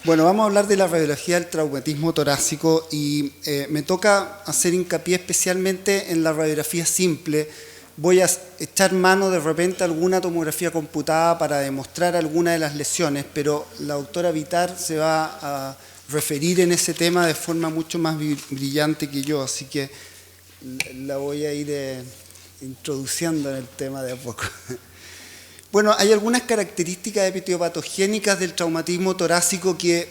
Bueno, vamos a hablar de la radiología del traumatismo torácico y me toca hacer hincapié especialmente en la radiografía simple. Voy a echar mano de repente a alguna tomografía computada para demostrar alguna de las lesiones, pero la doctora Vitar se va a referir en ese tema de forma mucho más brillante que yo, así que la voy a ir introduciendo en el tema de a poco. Bueno, hay algunas características epitiopatogénicas del traumatismo torácico que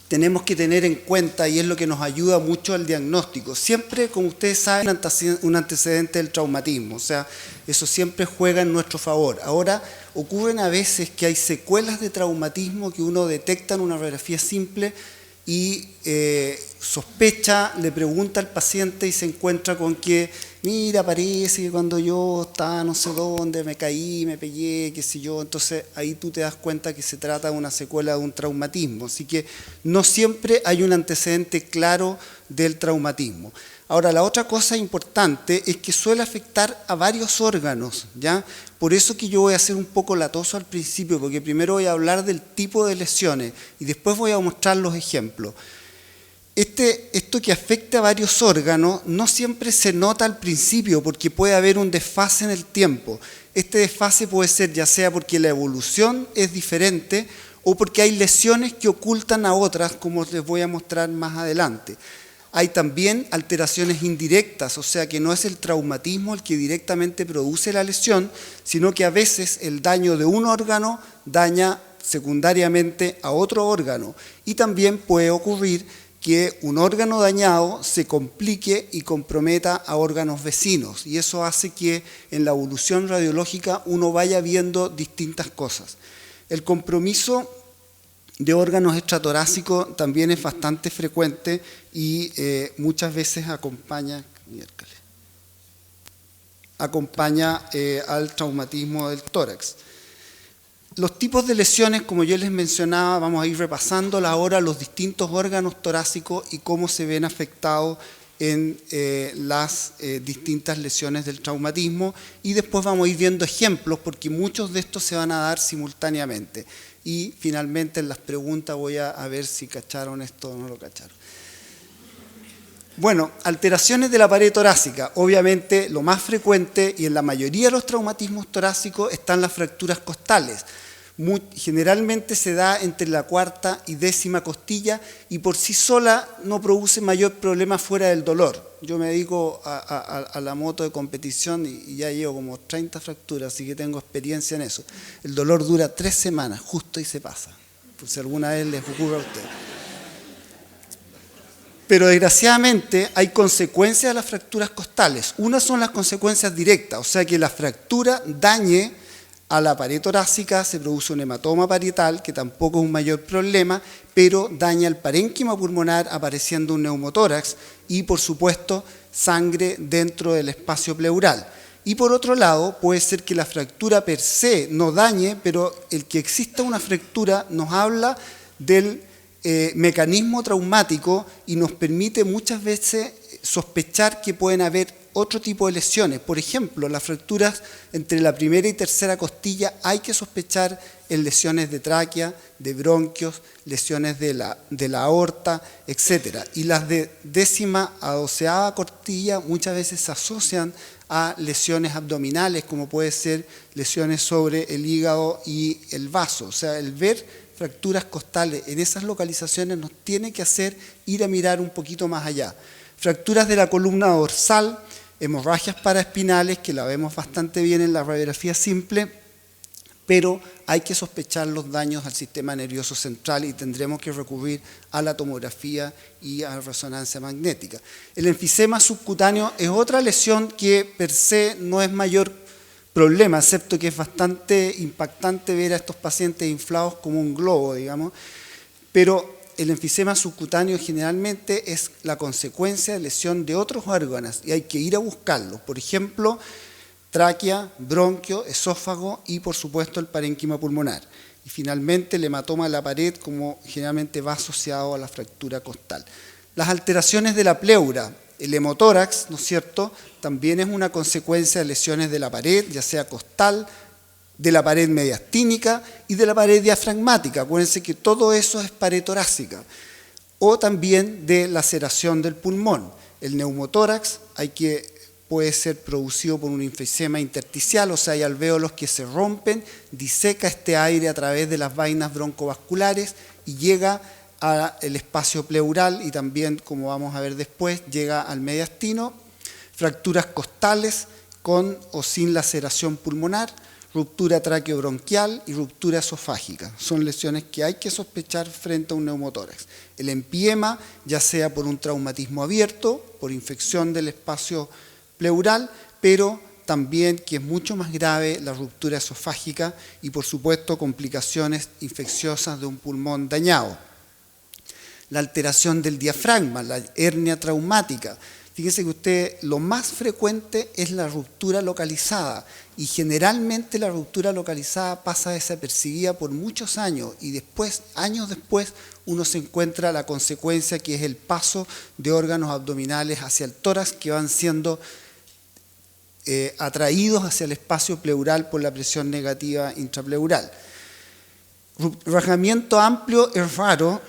tenemos que tener en cuenta y es lo que nos ayuda mucho al diagnóstico. Siempre, como ustedes saben, un antecedente del traumatismo, o sea, eso siempre juega en nuestro favor. Ahora, ocurren a veces que hay secuelas de traumatismo que uno detecta en una radiografía simple y sospecha, le pregunta al paciente y se encuentra con que, mira, parece que cuando yo estaba no sé dónde, me caí, me pegué, qué sé yo, entonces ahí tú te das cuenta que se trata de una secuela de un traumatismo, así que no siempre hay un antecedente claro del traumatismo. Ahora, la otra cosa importante es que suele afectar a varios órganos, ¿ya? Por eso que yo voy a ser un poco latoso al principio, porque primero voy a hablar del tipo de lesiones y después voy a mostrar los ejemplos. Esto que afecta a varios órganos no siempre se nota al principio porque puede haber un desfase en el tiempo. Este desfase puede ser ya sea porque la evolución es diferente o porque hay lesiones que ocultan a otras, como les voy a mostrar más adelante. Hay también alteraciones indirectas, o sea que no es el traumatismo el que directamente produce la lesión, sino que a veces el daño de un órgano daña secundariamente a otro órgano. Y también puede ocurrir que un órgano dañado se complique y comprometa a órganos vecinos. Y eso hace que en la evolución radiológica uno vaya viendo distintas cosas. El compromiso de órganos extratorácicos también es bastante frecuente y muchas veces acompaña al traumatismo del tórax. Los tipos de lesiones, como yo les mencionaba, vamos a ir repasando ahora los distintos órganos torácicos y cómo se ven afectados en las distintas lesiones del traumatismo y después vamos a ir viendo ejemplos porque muchos de estos se van a dar simultáneamente. Y finalmente en las preguntas voy a ver si cacharon esto o no lo cacharon. Bueno, alteraciones de la pared torácica. Obviamente lo más frecuente y en la mayoría de los traumatismos torácicos están las fracturas costales. Generalmente se da entre la cuarta y décima costilla y por sí sola no produce mayor problema fuera del dolor. Yo me dedico a la moto de competición y ya llevo como 30 fracturas, así que tengo experiencia en eso. El dolor dura 3 semanas, justo y se pasa, por si alguna vez les ocurre a ustedes. Pero desgraciadamente hay consecuencias de las fracturas costales. Unas son las consecuencias directas, o sea que la fractura dañe a la pared torácica, se produce un hematoma parietal, que tampoco es un mayor problema, pero daña el parénquima pulmonar apareciendo un neumotórax y, por supuesto, sangre dentro del espacio pleural. Y por otro lado, puede ser que la fractura per se no dañe, pero el que exista una fractura nos habla del mecanismo traumático y nos permite muchas veces sospechar que pueden haber otro tipo de lesiones. Por ejemplo, las fracturas entre la primera y tercera costilla hay que sospechar en lesiones de tráquea, de bronquios, lesiones de la aorta, etc. Y las de décima a doceava costilla muchas veces se asocian a lesiones abdominales, como puede ser lesiones sobre el hígado y el vaso. O sea, el ver fracturas costales en esas localizaciones nos tiene que hacer ir a mirar un poquito más allá. Fracturas de la columna dorsal, hemorragias paraespinales, que la vemos bastante bien en la radiografía simple, pero hay que sospechar los daños al sistema nervioso central y tendremos que recurrir a la tomografía y a la resonancia magnética. El enfisema subcutáneo es otra lesión que per se no es mayor problema, excepto que es bastante impactante ver a estos pacientes inflados como un globo, digamos, pero el enfisema subcutáneo generalmente es la consecuencia de lesión de otros órganos y hay que ir a buscarlos. Por ejemplo, tráquea, bronquio, esófago y por supuesto el parénquima pulmonar. Y finalmente el hematoma de la pared, como generalmente va asociado a la fractura costal. Las alteraciones de la pleura, el hemotórax, ¿no es cierto?, también es una consecuencia de lesiones de la pared, ya sea costal, de la pared mediastínica y de la pared diafragmática. Acuérdense que todo eso es pared torácica. O también de laceración del pulmón. El neumotórax puede ser producido por un enfisema intersticial, o sea, hay alvéolos que se rompen, diseca este aire a través de las vainas broncovasculares y llega al espacio pleural y también, como vamos a ver después, llega al mediastino. Fracturas costales con o sin laceración pulmonar, ruptura traqueobronquial y ruptura esofágica. Son lesiones que hay que sospechar frente a un neumotórax. El empiema, ya sea por un traumatismo abierto, por infección del espacio pleural, pero también, que es mucho más grave, la ruptura esofágica y, por supuesto, complicaciones infecciosas de un pulmón dañado. La alteración del diafragma, la hernia traumática. Fíjense que usted, lo más frecuente es la ruptura localizada y generalmente la ruptura localizada pasa desapercibida por muchos años y después, años después, uno se encuentra la consecuencia que es el paso de órganos abdominales hacia el tórax que van siendo atraídos hacia el espacio pleural por la presión negativa intrapleural. Rajamiento amplio es raro,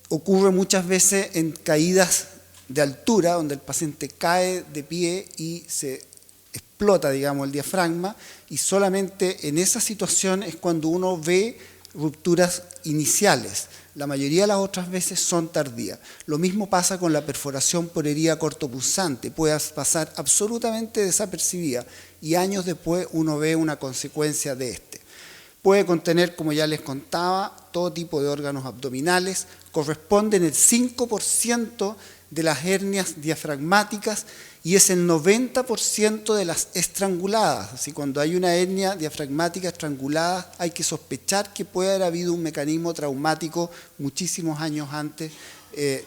ocurre muchas veces en caídas de altura, donde el paciente cae de pie y se explota, digamos, el diafragma, y solamente en esa situación es cuando uno ve rupturas iniciales. La mayoría de las otras veces son tardías. Lo mismo pasa con la perforación por herida cortopunzante, puede pasar absolutamente desapercibida y años después uno ve una consecuencia de este. Puede contener, como ya les contaba, todo tipo de órganos abdominales, corresponden el 5% de las hernias diafragmáticas y es el 90% de las estranguladas. Así, cuando hay una hernia diafragmática estrangulada, hay que sospechar que puede haber habido un mecanismo traumático muchísimos años antes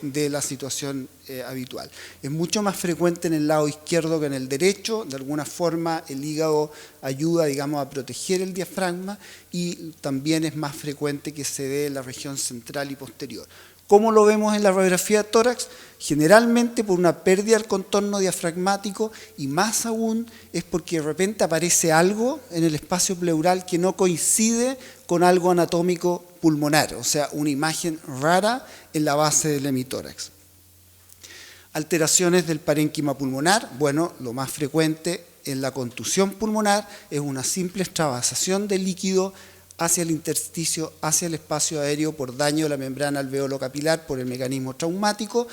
de la situación habitual. Es mucho más frecuente en el lado izquierdo que en el derecho. De alguna forma el hígado ayuda, digamos, a proteger el diafragma y también es más frecuente que se dé en la región central y posterior. ¿Cómo lo vemos en la radiografía de tórax? Generalmente por una pérdida del contorno diafragmático y más aún es porque de repente aparece algo en el espacio pleural que no coincide con algo anatómico pulmonar, o sea, una imagen rara en la base del hemitórax. Alteraciones del parénquima pulmonar, bueno, lo más frecuente en la contusión pulmonar es una simple extravasación de líquido hacia el intersticio, hacia el espacio aéreo por daño de la membrana alveolo-capilar por el mecanismo traumático.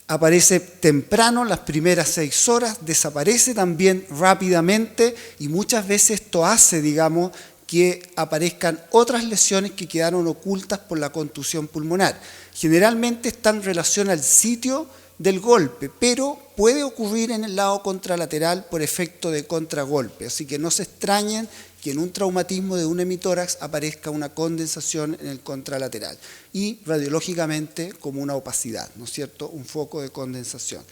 Aparece temprano, las primeras 6 horas, desaparece también rápidamente y muchas veces esto hace, digamos, que aparezcan otras lesiones que quedaron ocultas por la contusión pulmonar. Generalmente están en relación al sitio del golpe, pero puede ocurrir en el lado contralateral por efecto de contragolpe, así que no se extrañen que en un traumatismo de un hemitórax aparezca una condensación en el contralateral y radiológicamente como una opacidad, ¿no es cierto?, un foco de condensación.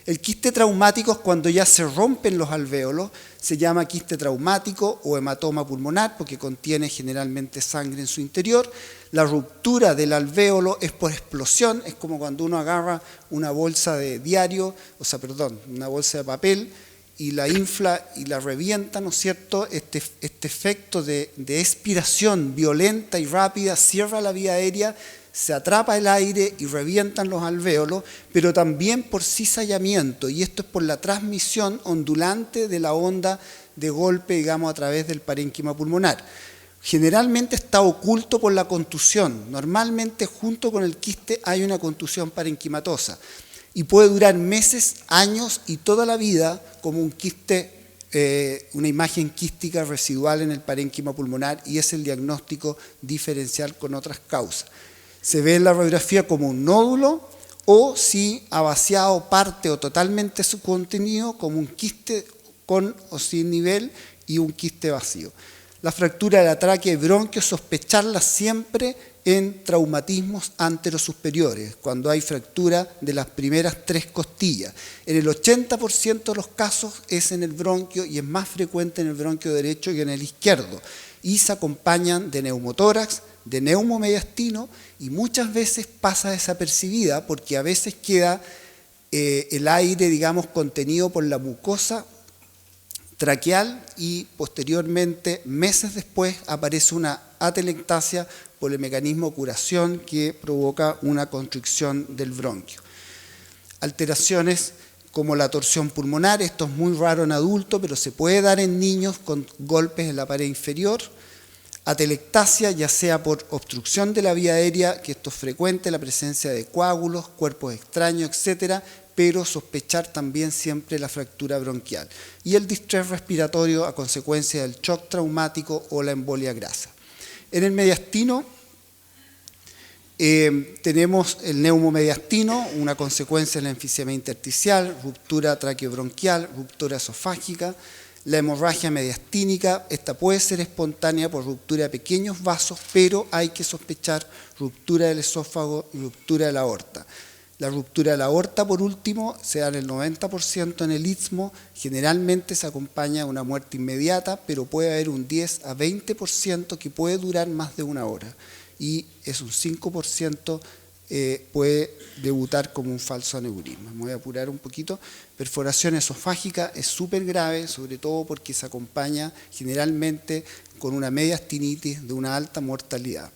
El quiste traumático es cuando ya se rompen los alvéolos, se llama quiste traumático o hematoma pulmonar porque contiene generalmente sangre en su interior. La ruptura del alvéolo es por explosión, es como cuando uno agarra una bolsa de diario, una bolsa de papel y la infla y la revienta, ¿no es cierto? Este efecto de expiración violenta y rápida cierra la vía aérea, se atrapa el aire y revientan los alvéolos, pero también por cizallamiento, y esto es por la transmisión ondulante de la onda de golpe, digamos, a través del parénquima pulmonar. Generalmente está oculto por la contusión, normalmente junto con el quiste hay una contusión parenquimatosa, y puede durar meses, años y toda la vida como un quiste, una imagen quística residual en el parénquima pulmonar, y es el diagnóstico diferencial con otras causas. Se ve en la radiografía como un nódulo o si ha vaciado parte o totalmente su contenido como un quiste con o sin nivel y un quiste vacío. La fractura de la tráquea y bronquio, sospecharla siempre en traumatismos anterosuperiores, cuando hay fractura de las primeras 3 costillas. En el 80% de los casos es en el bronquio y es más frecuente en el bronquio derecho que en el izquierdo. Y se acompañan de neumotórax, de neumomediastino y muchas veces pasa desapercibida porque a veces queda el aire, digamos, contenido por la mucosa traqueal y posteriormente, meses después, aparece una atelectasia por el mecanismo de curación que provoca una constricción del bronquio. Alteraciones como la torsión pulmonar, esto es muy raro en adultos, pero se puede dar en niños con golpes en la pared inferior. Atelectasia, ya sea por obstrucción de la vía aérea, que esto es frecuente, la presencia de coágulos, cuerpos extraños, etcétera, pero sospechar también siempre la fractura bronquial. Y el distrés respiratorio a consecuencia del shock traumático o la embolia grasa. En el mediastino tenemos el neumomediastino, una consecuencia de la enfisema intersticial, ruptura traqueobronquial, ruptura esofágica. La hemorragia mediastínica, esta puede ser espontánea por ruptura de pequeños vasos, pero hay que sospechar ruptura del esófago y ruptura de la aorta. La ruptura de la aorta, por último, se da en el 90% en el istmo, generalmente se acompaña de una muerte inmediata, pero puede haber un 10 a 20% que puede durar más de una hora, y es un 5% puede debutar como un falso aneurisma. Me voy a apurar un poquito. Perforación esofágica es súper grave, sobre todo porque se acompaña generalmente con una mediastinitis de una alta mortalidad.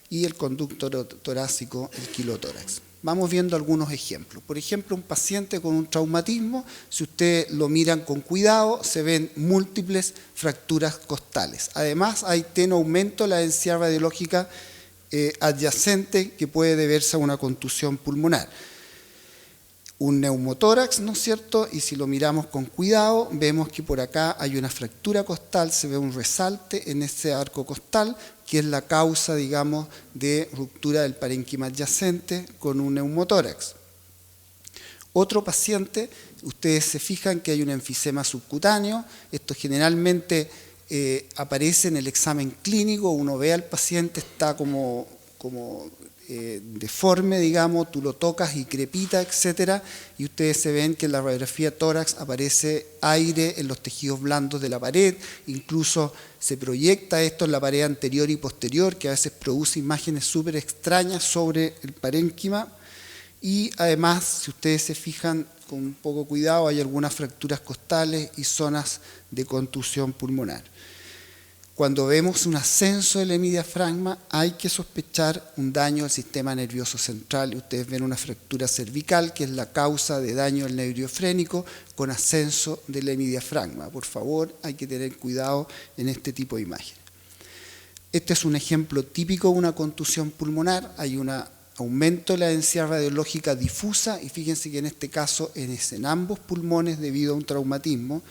Y el conducto torácico, el quilotórax. Vamos viendo algunos ejemplos. Por ejemplo, un paciente con un traumatismo, si ustedes lo miran con cuidado, se ven múltiples fracturas costales. Además, hay aumento de la densidad radiológica adyacente que puede deberse a una contusión pulmonar. Un neumotórax, ¿no es cierto? Y si lo miramos con cuidado, vemos que por acá hay una fractura costal, se ve un resalte en ese arco costal, que es la causa, digamos, de ruptura del parénquima adyacente con un neumotórax. Otro paciente, ustedes se fijan que hay un enfisema subcutáneo, esto generalmente aparece en el examen clínico, uno ve al paciente, está como deforme, digamos, tú lo tocas y crepita, etcétera, y ustedes se ven que en la radiografía tórax aparece aire en los tejidos blandos de la pared, incluso se proyecta esto en la pared anterior y posterior, que a veces produce imágenes súper extrañas sobre el parénquima, y además, si ustedes se fijan con un poco cuidado, hay algunas fracturas costales y zonas de contusión pulmonar. Cuando vemos un ascenso del hemidiafragma, hay que sospechar un daño al sistema nervioso central. Ustedes ven una fractura cervical, que es la causa de daño del nervio frénico, con ascenso del hemidiafragma. Por favor, hay que tener cuidado en este tipo de imágenes. Este es un ejemplo típico de una contusión pulmonar. Hay un aumento de la densidad radiológica difusa, y fíjense que en este caso es en ambos pulmones debido a un traumatismo.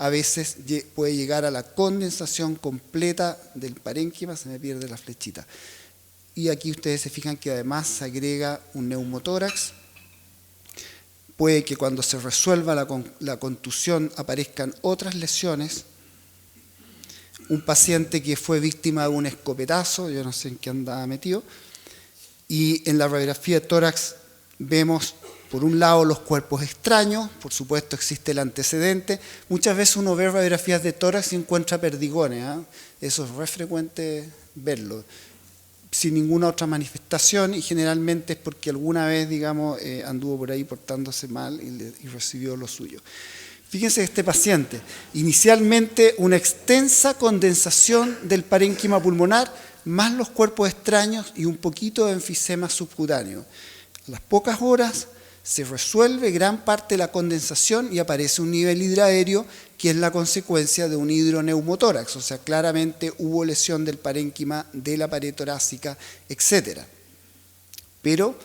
A veces puede llegar a la condensación completa del parénquima, se me pierde la flechita. Y aquí ustedes se fijan que además se agrega un neumotórax. Puede que cuando se resuelva la contusión aparezcan otras lesiones. Un paciente que fue víctima de un escopetazo, yo no sé en qué andaba metido, y en la radiografía de tórax vemos por un lado los cuerpos extraños, por supuesto existe el antecedente. Muchas veces uno ve radiografías de tórax y encuentra perdigones, ¿eh? Eso es re frecuente verlo, sin ninguna otra manifestación, y generalmente es porque alguna vez, digamos, anduvo por ahí portándose mal y recibió lo suyo. Fíjense este paciente, inicialmente una extensa condensación del parénquima pulmonar, más los cuerpos extraños y un poquito de enfisema subcutáneo. A las pocas horas se resuelve gran parte de la condensación y aparece un nivel hidraéreo que es la consecuencia de un hidroneumotórax, o sea, claramente hubo lesión del parénquima, de la pared torácica, etc. Pero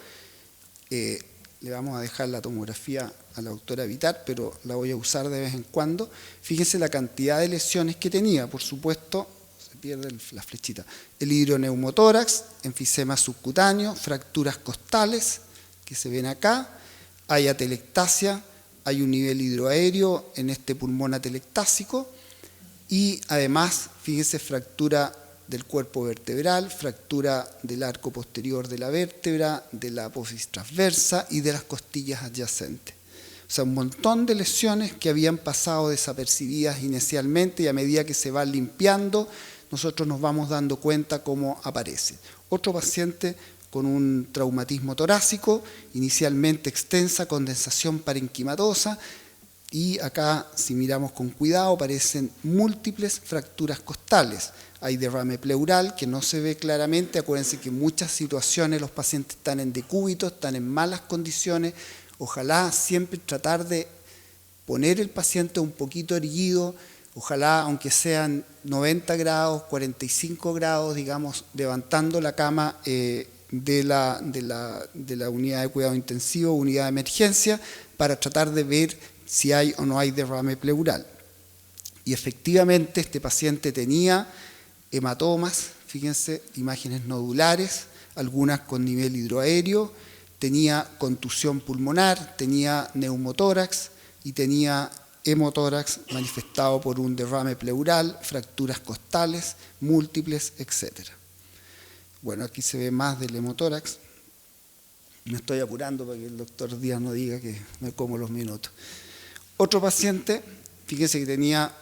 le vamos a dejar la tomografía a la doctora Vitar, pero la voy a usar de vez en cuando. Fíjense la cantidad de lesiones que tenía, por supuesto, se pierde la flechita, el hidroneumotórax, enfisema subcutáneo, fracturas costales, que se ven acá, hay atelectasia, hay un nivel hidroaéreo en este pulmón atelectásico, y además, fíjense, fractura del cuerpo vertebral, fractura del arco posterior de la vértebra, de la apófisis transversa y de las costillas adyacentes. O sea, un montón de lesiones que habían pasado desapercibidas inicialmente, y a medida que se van limpiando, nosotros nos vamos dando cuenta cómo aparece. Otro paciente con un traumatismo torácico, inicialmente extensa condensación parenquimatosa, Y acá, si miramos con cuidado, aparecen múltiples fracturas costales. Hay derrame pleural que no se ve claramente. Acuérdense que en muchas situaciones los pacientes están en decúbito, están en malas condiciones. Ojalá siempre tratar de poner el paciente un poquito erguido, ojalá aunque sean 90 grados, 45 grados, digamos, levantando la cama de la unidad de cuidado intensivo, unidad de emergencia, para tratar de ver si hay o no hay derrame pleural. Y efectivamente este paciente tenía hematomas, fíjense, imágenes nodulares, algunas con nivel hidroaéreo, tenía contusión pulmonar, tenía neumotórax y tenía hemotórax manifestado por un derrame pleural, fracturas costales, múltiples, etc. Bueno, aquí se ve más del hemotórax. Me estoy apurando para que el doctor Díaz no diga que me como los minutos. Otro paciente, fíjense que tenía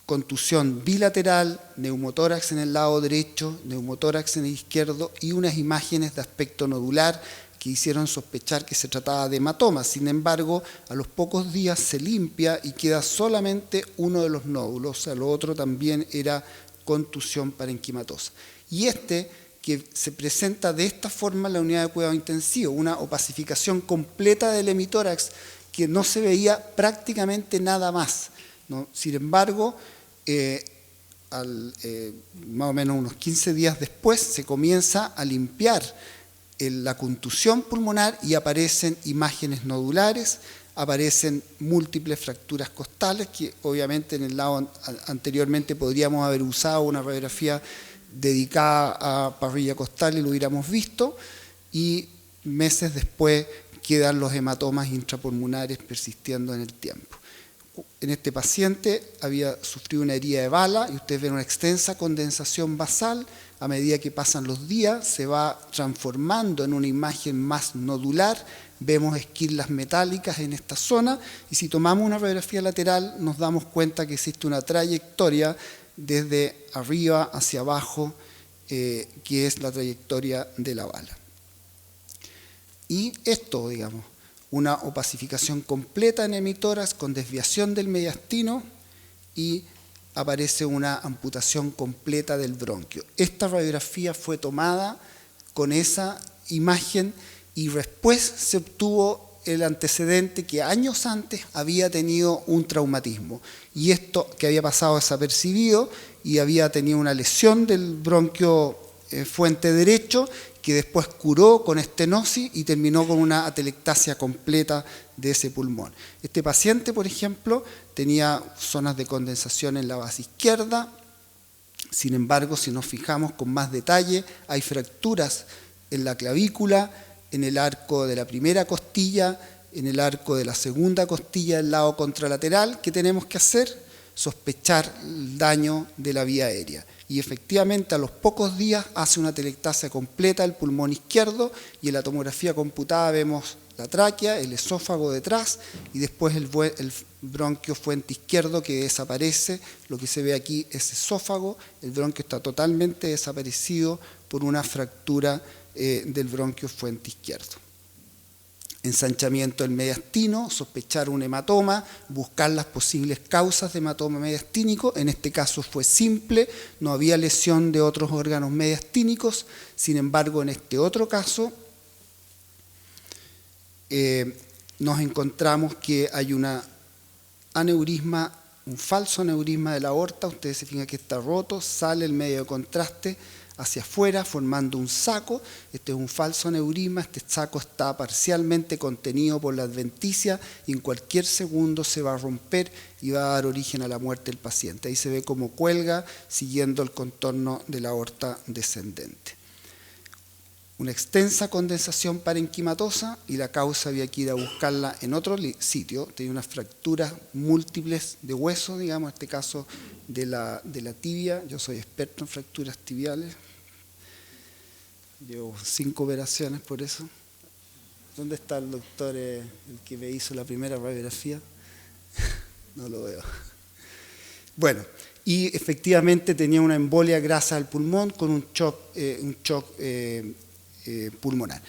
contusión bilateral, neumotórax en el lado derecho, neumotórax en el izquierdo y unas imágenes de aspecto nodular que hicieron sospechar que se trataba de hematoma. Sin embargo, a los pocos días se limpia y queda solamente uno de los nódulos, o sea, lo otro también era contusión parenquimatosa. Y que se presenta de esta forma en la unidad de cuidado intensivo, una opacificación completa del hemitórax que no se veía prácticamente nada más, ¿no? Sin embargo, más o menos unos 15 días después se comienza a limpiar la contusión pulmonar y aparecen imágenes nodulares, aparecen múltiples fracturas costales, que obviamente en el lado anteriormente podríamos haber usado una radiografía dedicada a parrilla costal y lo hubiéramos visto, y meses después quedan los hematomas intrapulmonares persistiendo en el tiempo. En este paciente había sufrido una herida de bala y ustedes ven una extensa condensación basal. A medida que pasan los días se va transformando en una imagen más nodular. Vemos esquirlas metálicas en esta zona y si tomamos una radiografía lateral nos damos cuenta que existe una trayectoria desde arriba hacia abajo, que es la trayectoria de la bala. Y esto, digamos, una opacificación completa en hemitórax con desviación del mediastino y aparece una amputación completa del bronquio. Esta radiografía fue tomada con esa imagen y después se obtuvo el antecedente que años antes había tenido un traumatismo y esto que había pasado desapercibido y había tenido una lesión del bronquio fuente derecho que después curó con estenosis y terminó con una atelectasia completa de ese pulmón. Este paciente, por ejemplo, tenía zonas de condensación en la base izquierda. Sin embargo, si nos fijamos con más detalle, hay fracturas en la clavícula, en el arco de la primera costilla, en el arco de la segunda costilla del lado contralateral. ¿Qué tenemos que hacer? Sospechar el daño de la vía aérea. Y efectivamente a los pocos días hace una atelectasia completa del pulmón izquierdo y en la tomografía computada vemos la tráquea, el esófago detrás y después el bronquio fuente izquierdo que desaparece. Lo que se ve aquí es esófago, el bronquio está totalmente desaparecido por una fractura del bronquio fuente izquierdo. Ensanchamiento del mediastino, sospechar un hematoma, buscar las posibles causas de hematoma mediastínico. En este caso fue simple, no había lesión de otros órganos mediastínicos. Sin embargo, en este otro caso nos encontramos que hay una aneurisma, un falso aneurisma de la aorta. Ustedes se fijan que está roto, sale el medio de contraste hacia afuera formando un saco. Este es un falso aneurisma, este saco está parcialmente contenido por la adventicia y en cualquier segundo se va a romper y va a dar origen a la muerte del paciente. Ahí se ve cómo cuelga siguiendo el contorno de la aorta descendente. Una extensa condensación parenquimatosa y la causa había que ir a buscarla en otro sitio. Tenía unas fracturas múltiples de hueso, digamos, en este caso de la tibia. Yo soy experto en fracturas tibiales. Llevo 5 operaciones por eso. ¿Dónde está el doctor, el que me hizo la primera radiografía? No lo veo. Bueno, y efectivamente tenía una embolia grasa del pulmón con un shock pulmonar.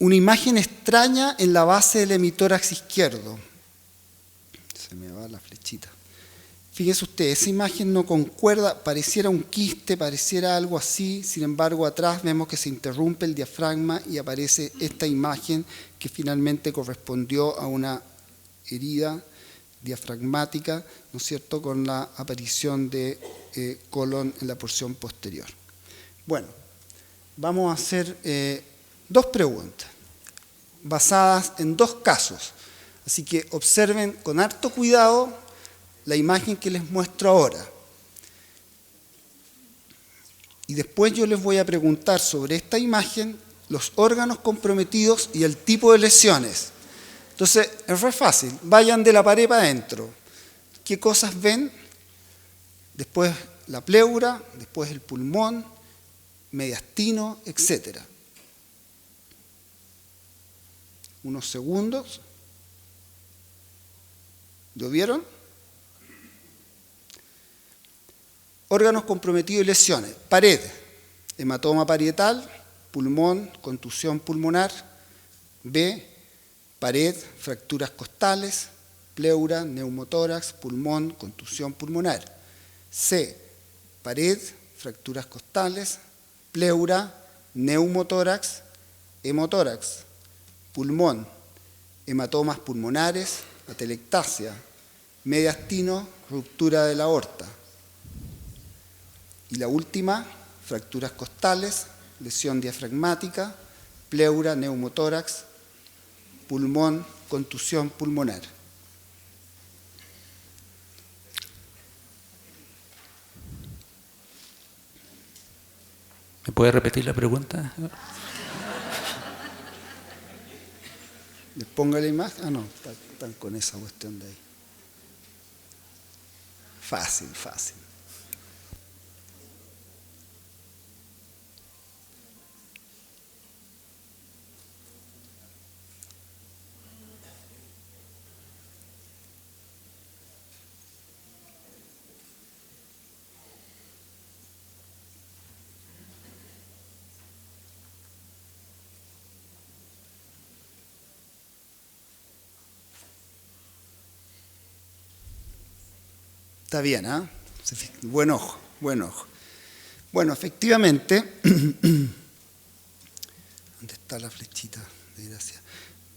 una imagen extraña en la base del hemitórax izquierdo. Se me va la flechita. Fíjese usted, esa imagen no concuerda, pareciera un quiste, pareciera algo así, sin embargo atrás vemos que se interrumpe el diafragma y aparece esta imagen que finalmente correspondió a una herida diafragmática, ¿no es cierto?, con la aparición de colon en la porción posterior. Bueno, vamos a hacer dos preguntas basadas en dos casos, así que observen con harto cuidado la imagen que les muestro ahora. Y después yo les voy a preguntar sobre esta imagen los órganos comprometidos y el tipo de lesiones. Entonces, es re fácil. Vayan de la pared para adentro. ¿Qué cosas ven? Después la pleura, después el pulmón, mediastino, etc. Unos segundos. ¿Lo vieron? Órganos comprometidos y lesiones. Pared, hematoma parietal, pulmón, contusión pulmonar. B, pared, fracturas costales, pleura, neumotórax, pulmón, contusión pulmonar. C, pared, fracturas costales, pleura, neumotórax, hemotórax, pulmón, hematomas pulmonares, atelectasia, mediastino, ruptura de la aorta. Y la última, fracturas costales, lesión diafragmática, pleura, neumotórax, pulmón, contusión pulmonar. ¿Me puede repetir la pregunta? ¿Les pongo la imagen? Ah, no, están con esa cuestión de ahí. Fácil, fácil. Está bien, ¿ah? Buen ojo, buen ojo. Bueno, efectivamente, ¿dónde está la flechita? Gracias.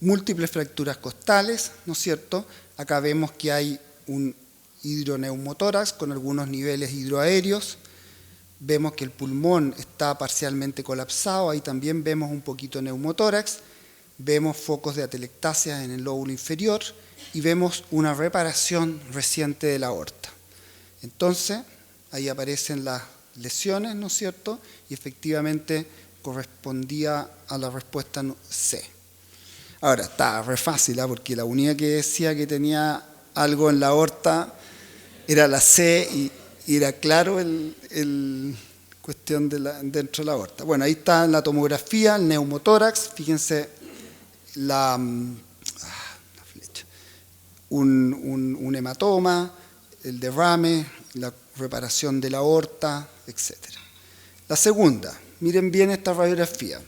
Múltiples fracturas costales, ¿no es cierto? Acá vemos que hay un hidroneumotórax con algunos niveles hidroaéreos. Vemos que el pulmón está parcialmente colapsado, ahí también vemos un poquito neumotórax. Vemos focos de atelectasia en el lóbulo inferior y vemos una reparación reciente de la aorta. Entonces, ahí aparecen las lesiones, ¿no es cierto? Y efectivamente correspondía a la respuesta C. Ahora, está re fácil, porque la única que decía que tenía algo en la aorta era la C y era claro el cuestión dentro de la aorta. Bueno, ahí está la tomografía, el neumotórax, fíjense la flecha. Un hematoma, el derrame, la reparación de la aorta, etc. La segunda, miren bien esta radiografía.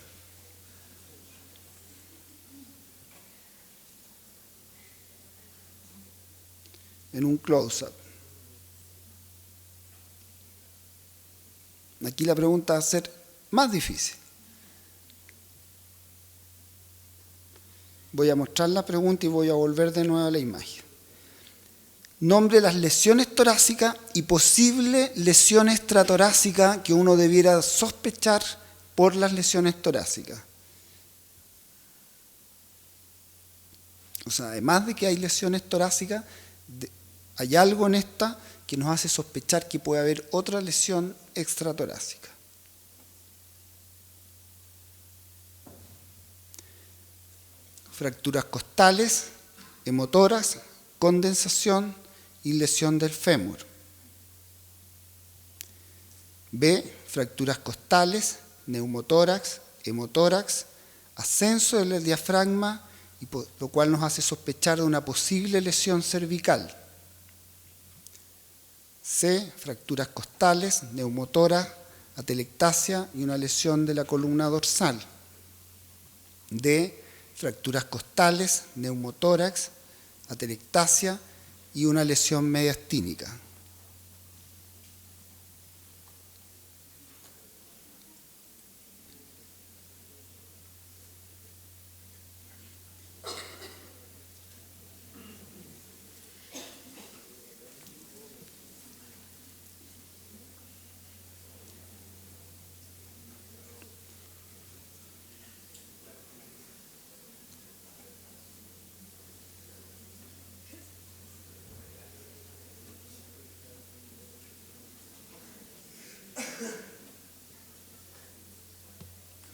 En un close-up. Aquí la pregunta va a ser más difícil. Voy a mostrar la pregunta y voy a volver de nuevo a la imagen. Nombre las lesiones torácicas y posible lesión extratorácica que uno debiera sospechar por las lesiones torácicas. O sea, además de que hay lesiones torácicas, hay algo en esta que nos hace sospechar que puede haber otra lesión extratorácica. Fracturas costales, hemotórax, condensación y lesión del fémur. B, fracturas costales, neumotórax, hemotórax, ascenso del diafragma, lo cual nos hace sospechar de una posible lesión cervical. C, fracturas costales, neumotórax, atelectasia y una lesión de la columna dorsal. de fracturas costales, neumotórax, atelectasia y una lesión mediastínica.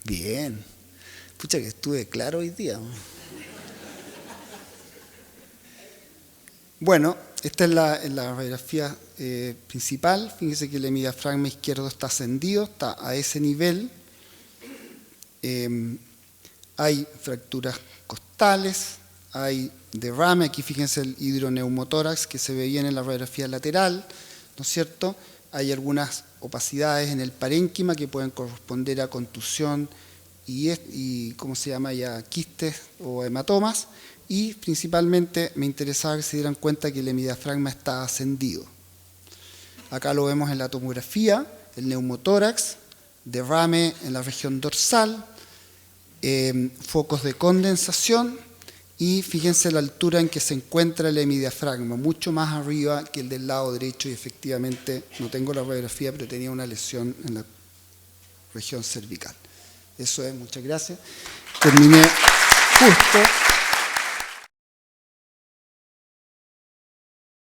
Bien. Pucha que estuve claro hoy día. Bueno, esta es la radiografía principal. Fíjense que el hemidiafragma izquierdo está ascendido, está a ese nivel. Hay fracturas costales, hay derrame. Aquí fíjense el hidroneumotórax que se ve bien en la radiografía lateral, ¿no es cierto? Hay algunas opacidades en el parénquima que pueden corresponder a contusión y ¿cómo se llama? Ya quistes o hematomas. Y principalmente me interesaba que se dieran cuenta que el hemidiafragma está ascendido. Acá lo vemos en la tomografía, el neumotórax, derrame en la región dorsal, focos de condensación y fíjense la altura en que se encuentra el hemidiafragma, mucho más arriba que el del lado derecho y efectivamente no tengo la radiografía, pero tenía una lesión en la región cervical. Eso es, muchas gracias. Terminé justo.